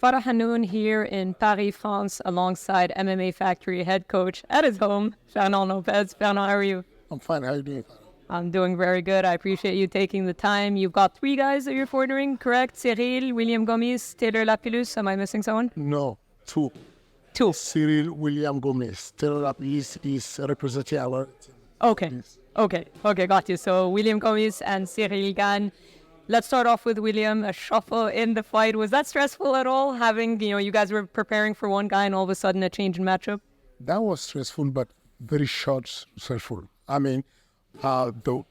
Farah Hannoun here in Paris, France, alongside MMA Factory head coach at his home, Fernand Lopez. Fernand, how are you? I'm fine. How are you doing? I'm doing very good. I appreciate you taking the time. You've got 3 guys that you're ordering, correct? Ciryl, William Gomez, Taylor Lapillus. Am I missing someone? No, 2. 2. Ciryl William Gomez. Taylor Lapillus is representing our team. Okay. Yes. Okay, got you. So William Gomez and Ciryl Gane. Let's start off with William. A shuffle in the fight. Was that stressful at all? Having, you guys were preparing for one guy and all of a sudden a change in matchup? That was stressful, but very short stressful. I mean, the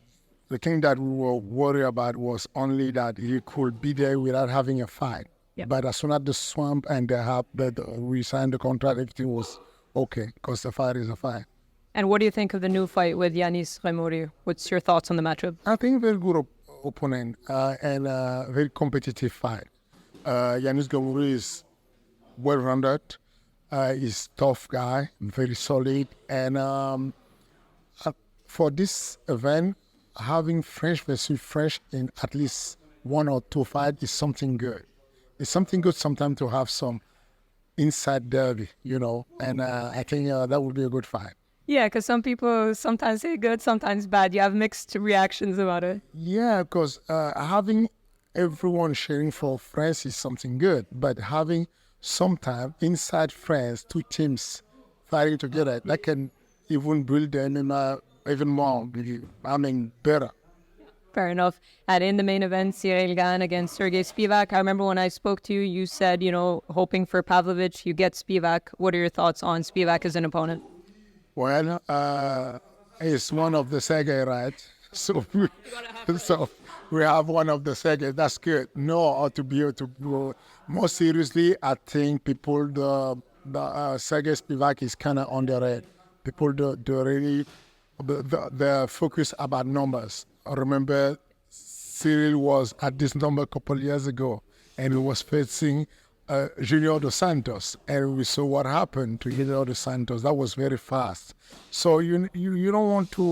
thing that we were worried about was only that he could be there without having a fight. Yep. But as soon as the swamp and we signed the contract, everything was okay because the fight is a fight. And what do you think of the new fight with Yanis Remori? What's your thoughts on the matchup? I think very good opponent and a very competitive fight. Yanis Remori is well-rounded. He's a tough guy, very solid. And for this event, having French versus French in at least 1 or 2 fights is something good. It's something good sometimes to have some inside derby, and I think that would be a good fight. Yeah, because some people sometimes say good, sometimes bad. You have mixed reactions about it. Yeah, because having everyone cheering for France is something good, but having sometimes inside France, 2 teams fighting together, that can even build the MMA even more, better. Fair enough. And in the main event, Ciryl Gane against Sergei Spivak. I remember when I spoke to you, you said, hoping for Pavlovich, you get Spivak. What are your thoughts on Spivak as an opponent? Well, it's one of the Sergei, right? So we have one of the Sergei. That's good. No, to go more seriously, I think people, the Sergei Spivak is kind of underrated. People they're focused about numbers. I remember Ciryl was at this number a couple of years ago, and he was facing Junior Dos Santos, and we saw what happened to Junior Dos Santos. That was very fast. So you don't want to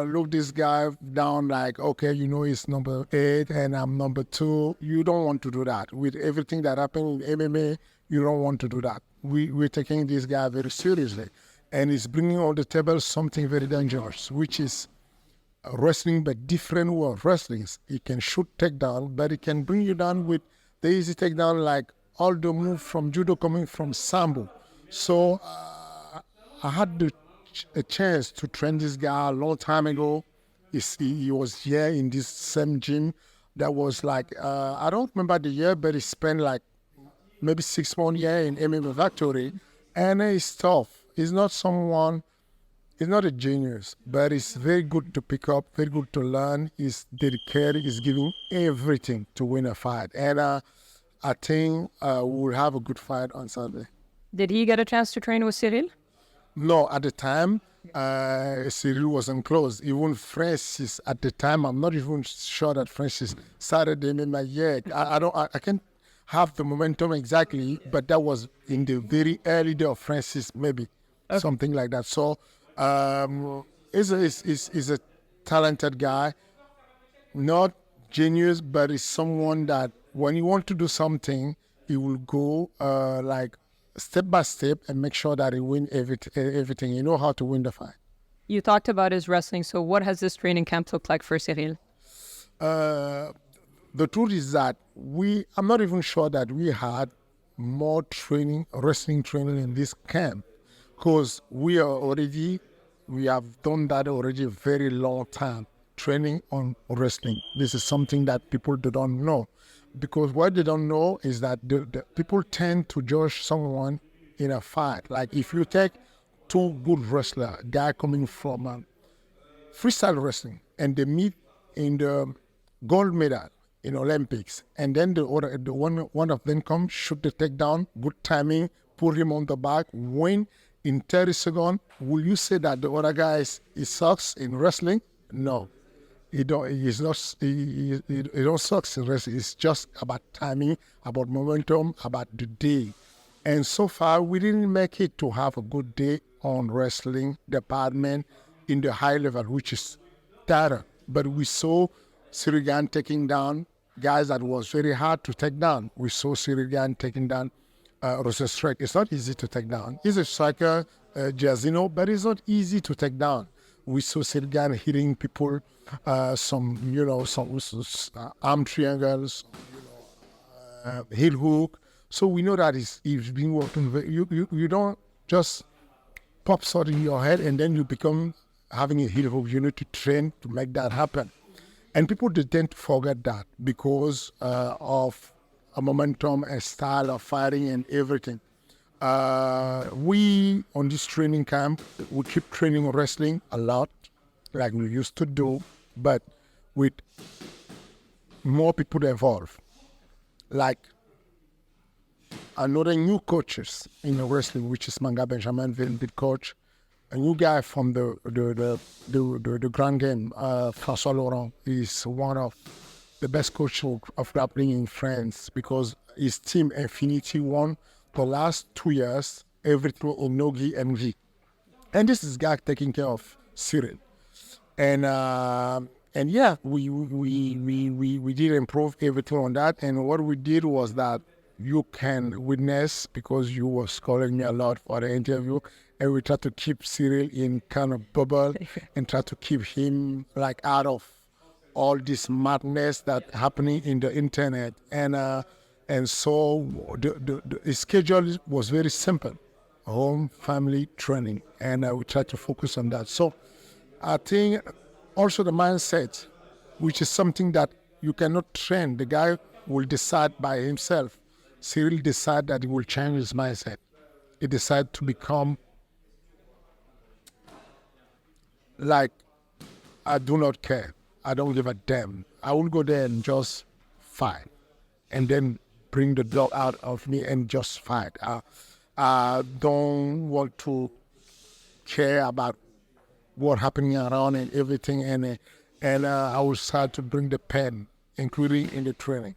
look this guy down like, okay, he's number 8 and I'm number 2. You don't want to do that. With everything that happened in MMA, you don't want to do that. We're taking this guy very seriously, and he's bringing on the table something very dangerous, which is wrestling, but different way of wrestling. He can shoot takedown, but he can bring you down with the easy takedown, like all the move from judo coming from sambo. So I had a chance to train this guy a long time ago. He was here in this same gym. That was like, I don't remember the year, but he spent like maybe 6 months here in MMA Factory. And he's tough. He's not a genius, but he's very good to pick up, very good to learn. He's dedicated, he's giving everything to win a fight. And I think we'll have a good fight on Sunday. Did he get a chance to train with Ciryl? No, at the time, Ciryl wasn't close. Even Francis, at the time, I'm not even sure that Francis started the MMA yet. I can't have the momentum exactly, but that was in the very early day of Francis, maybe. Okay. Something like that. So he's a talented guy, not genius, but he's someone that when you want to do something, he will go like step by step and make sure that he wins everything. You know how to win the fight. You talked about his wrestling. So what has this training camp looked like for Ciryl? The truth is that I'm not even sure that we had more wrestling training in this camp, because we have done that already a very long time, training on wrestling. This is something that people don't know. Because what they don't know is that the people tend to judge someone in a fight. Like if you take 2 good wrestlers, a guy coming from freestyle wrestling, and they meet in the gold medal in Olympics, and then the one of them comes, shoot the takedown, good timing, put him on the back, win in 30 seconds. Will you say that the other guy he sucks in wrestling? No. He don't suck in wrestling. It's just about timing, about momentum, about the day. And so far, we didn't make it to have a good day on wrestling department in the high level, which is data. But we saw Ciryl Gane taking down guys that was very hard to take down. We saw Ciryl Gane taking down Rosenstruck. It's not easy to take down. He's a striker, Giazino, but it's not easy to take down. We saw Ciryl Gane hitting people, some arm triangles, heel hook. So we know that he's been working. You don't just pop sort in your head and then you become having a heel hook. You need to train to make that happen. And people they tend to forget that because of a momentum, a style of fighting and everything. We, on this training camp, we keep training wrestling a lot, like we used to do, but with more people involved. Like another new coaches in the wrestling, which is Manga Benjamin, very good coach. A new guy from the Grand Game, François Laurent, is one of the best coaches of grappling in France because his team Infinity won the last 2 years everything in Nogi and V. And this is guy taking care of Ciryl. And yeah, we did improve everything on that. And what we did was that you can witness, because you was calling me a lot for the interview, and we try to keep Ciryl in kind of bubble and try to keep him like out of all this madness that happening in the internet. And so the schedule was very simple, home, family, training, and we try to focus on that. So I think also the mindset, which is something that you cannot train. The guy will decide by himself. Ciryl decided that he will change his mindset. He decided to become like, I do not care. I don't give a damn. I will go there and just fight. And then bring the dog out of me and just fight. I don't want to care about what happening around and everything. And I will start to bring the pen, including in the training.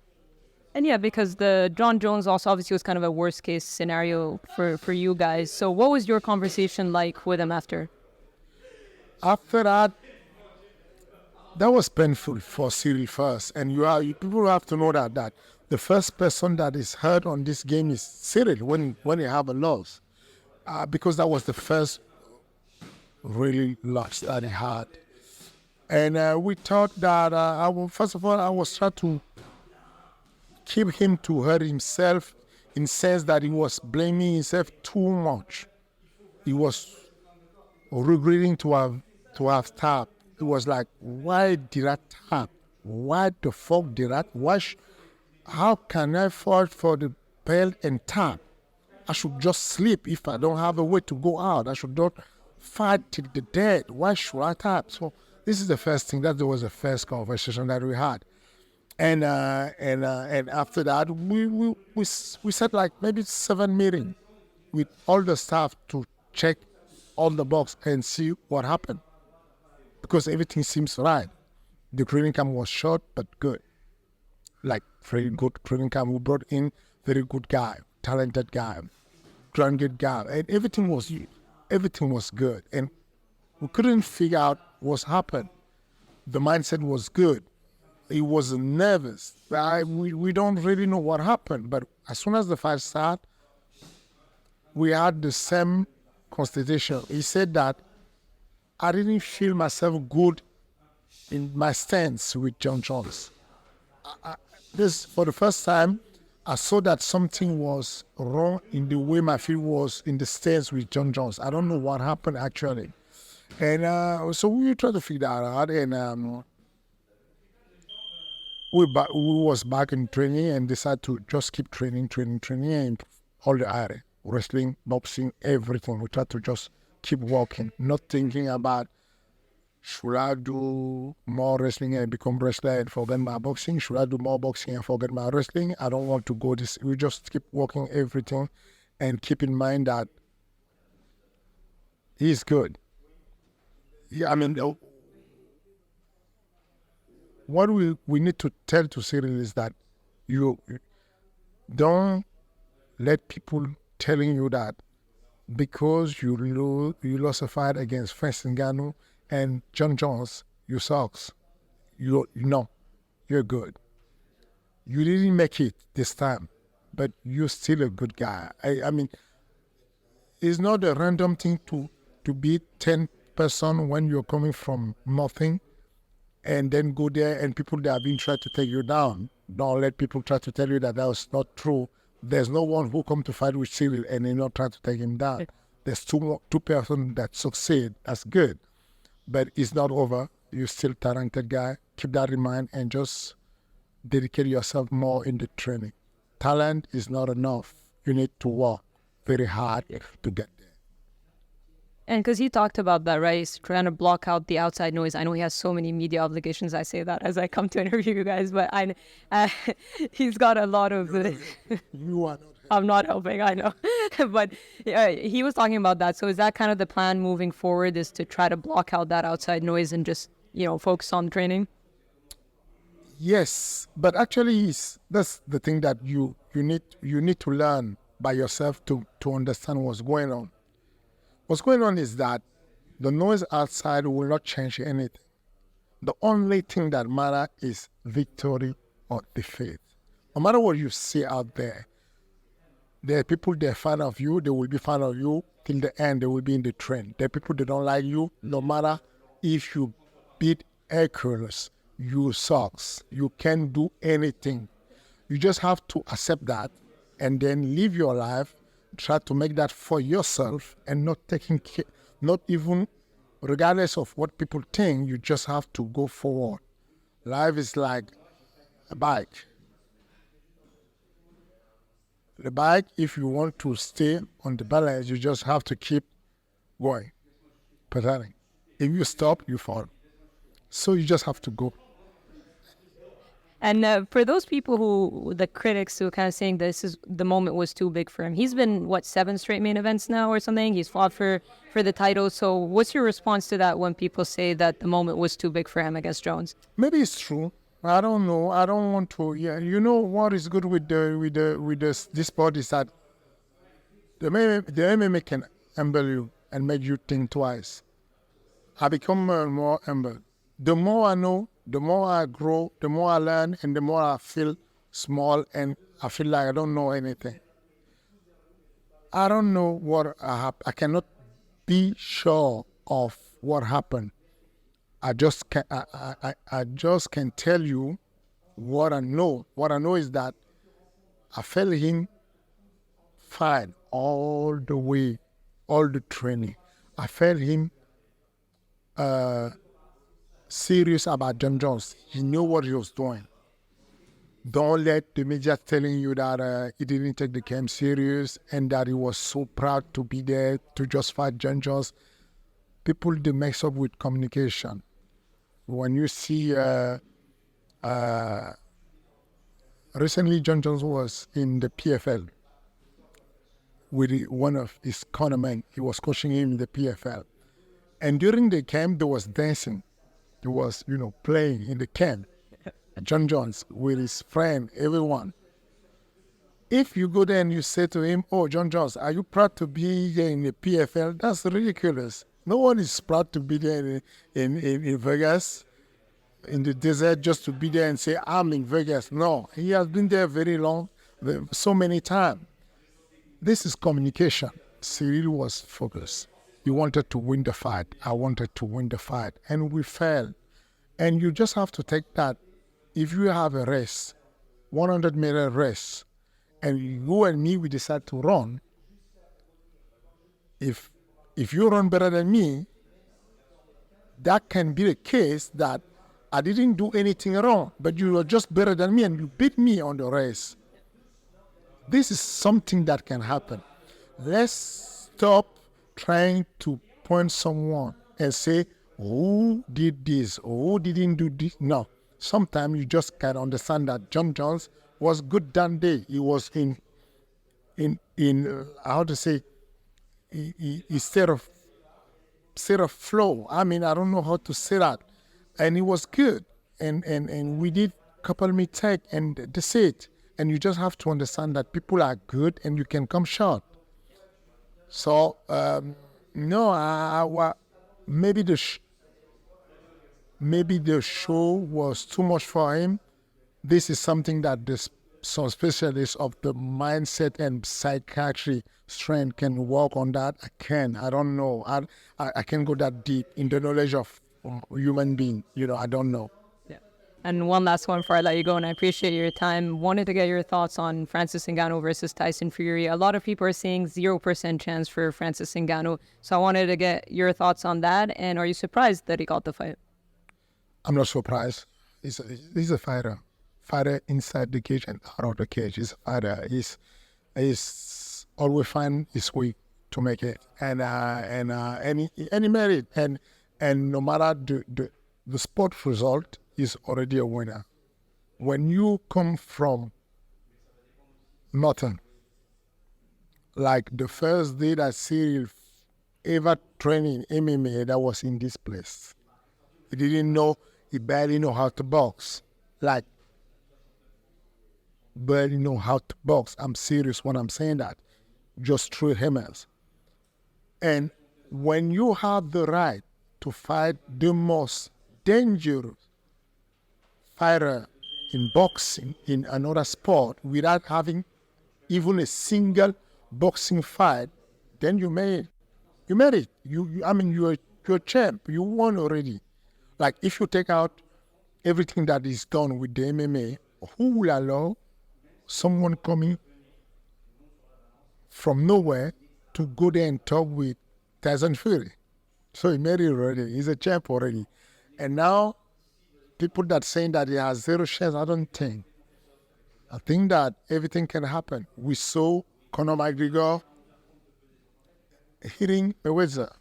And yeah, because the Jon Jones also obviously was kind of a worst case scenario for you guys. So what was your conversation like with him after? After that, that was painful for Ciryl first. And people have to know that the first person that is hurt on this game is Ciryl when you have a loss. Because that was the first really loss that he had. And we thought that, first of all, I was trying to keep him to hurt himself in the sense that he was blaming himself too much. He was regretting to have tapped. It was like, why did I tap? Why the fuck did I? How can I fight for the belt and tap? I should just sleep if I don't have a way to go out. I should not fight till the death. Why should I tap? So this is the first thing. That was the first conversation that we had. And after that, we set like maybe 7 meetings with all the staff to check all the box and see what happened. Because everything seems right. The training camp was short but good. Like very good training camp. We brought in very good guy, talented guy, grounded guy, and everything was good. And we couldn't figure out what happened. The mindset was good. He was nervous. We don't really know what happened, but as soon as the fight started, we had the same constitution. He said that I didn't feel myself good in my stance with Jon Jones. This, for the first time, I saw that something was wrong in the way my feet was in the stance with Jon Jones. I don't know what happened actually. And so we tried to figure that out, and we was back in training and decided to just keep training and all the area, wrestling, boxing, everything. We tried to just keep walking, not thinking about should I do more wrestling and become wrestler and forget my boxing? Should I do more boxing and forget my wrestling? I don't want to go this. We just keep walking everything and keep in mind that he's good. Yeah, I mean, what we need to tell to Ciryl is that you don't let people telling you that because you lost a fight against Fernand Lopez and Jon Jones, you sucks. You're good. You didn't make it this time, but you're still a good guy. I mean, it's not a random thing to beat 10 person when you're coming from nothing and then go there and people that have been trying to take you down. Don't let people try to tell you that was not true. There's no one who come to fight with Ciryl and they're not trying to take him down. There's two person that succeed. That's good. But it's not over. You're still a talented guy. Keep that in mind and just dedicate yourself more in the training. Talent is not enough. You need to work very hard to get there. And because he talked about that, right? He's trying to block out the outside noise. I know he has so many media obligations. I say that as I come to interview you guys, but he's got a lot of... You are not. I'm not helping, I know. But he was talking about that. So is that kind of the plan moving forward, is to try to block out that outside noise and just, focus on training? Yes, but actually that's the thing that you need to learn by yourself to understand what's going on. What's going on is that the noise outside will not change anything. The only thing that matters is victory or defeat. No matter what you see out there are people that are fan of you, they will be fan of you till the end, they will be in the trend. There are people that don't like you, no matter if you beat Hercules, you sucks. You can't do anything. You just have to accept that and then live your life, try to make that for yourself and not even, regardless of what people think, you just have to go forward. Life is like a bike. The bike, if you want to stay on the balance, you just have to keep going, pedaling. If you stop, you fall. So you just have to go. And for those people the critics who are kind of saying the moment was too big for him, he's been, 7 straight main events now or something? He's fought for the title. So what's your response to that when people say that the moment was too big for him against Jones? Maybe it's true. I don't know. I don't want to. Yeah, you know what is good with this sport is that the MMA can humble you and make you think twice. I become more and more humble. The more I know, the more I grow, the more I learn, and the more I feel small and I feel like I don't know anything. I don't know what I cannot be sure of what happened. I just can tell you what I know. What I know is that I felt him fight all the way, all the training. I felt him serious about Jon Jones. He knew what he was doing. Don't let the media telling you that he didn't take the game serious and that he was so proud to be there to just fight Jon Jones. People, they mix up with communication. When you see, recently Jon Jones was in the PFL with one of his cornermen. He was coaching him in the PFL. And during the camp, there was dancing. There was, playing in the camp. Jon Jones with his friend, everyone. If you go there and you say to him, "Oh, Jon Jones, are you proud to be here in the PFL?" That's ridiculous. No one is proud to be there in Vegas, in the desert, just to be there and say, "I'm in Vegas." No, he has been there very long, so many times. This is communication. Ciryl was focused. He wanted to win the fight. I wanted to win the fight. And we failed. And you just have to take that. If you have a race, 100-meter race, and you and me, we decide to run, if you run better than me, that can be the case that I didn't do anything wrong, but you were just better than me and you beat me on the race. This is something that can happen. Let's stop trying to point someone and say, "Who did this? Who didn't do this?" No. Sometimes you just can understand that Jon Jones was good that day. He was in how to say, state of flow. I mean, I don't know how to say that. And it was good. And we did couple mistake and that's it. And you just have to understand that people are good and you can come short. So, no, maybe the show was too much for him, this is something that some specialists of the mindset and psychiatry strength can work on that. I don't know. I can't go that deep in the knowledge of human being. I don't know. Yeah. And one last one before I let you go, and I appreciate your time. Wanted to get your thoughts on Francis Ngannou versus Tyson Fury. A lot of people are saying 0% chance for Francis Ngannou. So I wanted to get your thoughts on that. And are you surprised that he got the fight? I'm not surprised. He's a fighter. Fighter inside the cage and out of the cage. He's a fighter. He's always find his way to make it. And he made it. And no matter the sport result, is already a winner. When you come from nothing, like the first day that Ciryl ever training MMA, that was in this place. He barely know how to box. Like, barely know how to box. I'm serious when I'm saying that. Just through hammers. And when you have the right to fight the most dangerous fighter in boxing, in another sport, without having even a single boxing fight, then you made it. You made it. You're a champ. You won already. Like, if you take out everything that is done with the MMA, who will allow someone coming from nowhere to go there and talk with Tyson Fury? So he made it already. He's a champ already. And now, people that saying that he has 0 chance, I don't think. I think that everything can happen. We saw Conor McGregor hitting Mayweather.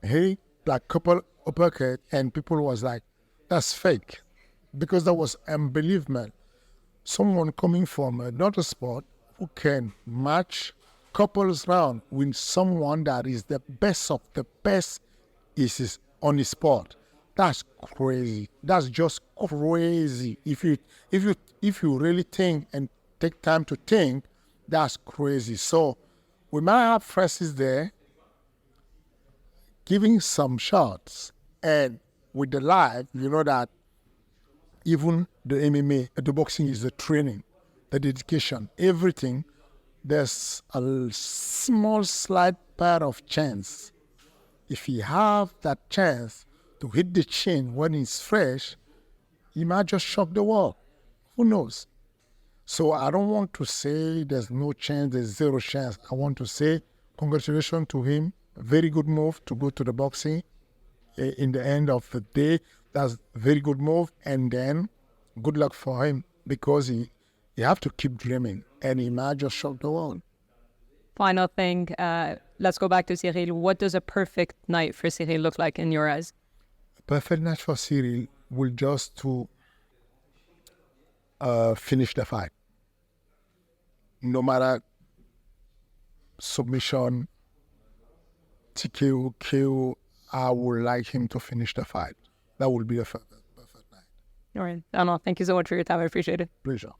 He like couple uppercut, and people was like, that's fake. Because that was unbelievable. Someone coming from another sport who can match couples round with someone that is the best of the best is on the sport. That's crazy. That's just crazy. If you really think and take time to think, that's crazy. So we might have Francis there giving some shots, and with the live, you know that even the MMA, the boxing is the training, the dedication, everything. There's a small slight part of chance. If you have that chance to hit the chin when it's fresh, he might just shock the world. Who knows? So I don't want to say there's no chance, there's 0 chance. I want to say congratulations to him. Very good move to go to the boxing. In the end of the day, that's a very good move. And then good luck for him, because he have to keep dreaming, and he might just shock the world. Final thing, let's go back to Ciryl. What does a perfect night for Ciryl look like in your eyes? A perfect night for Ciryl will just to finish the fight. No matter submission, TKO, KO, I would like him to finish the fight. That would be a perfect night. All right. Thank you so much for your time. I appreciate it. Pleasure.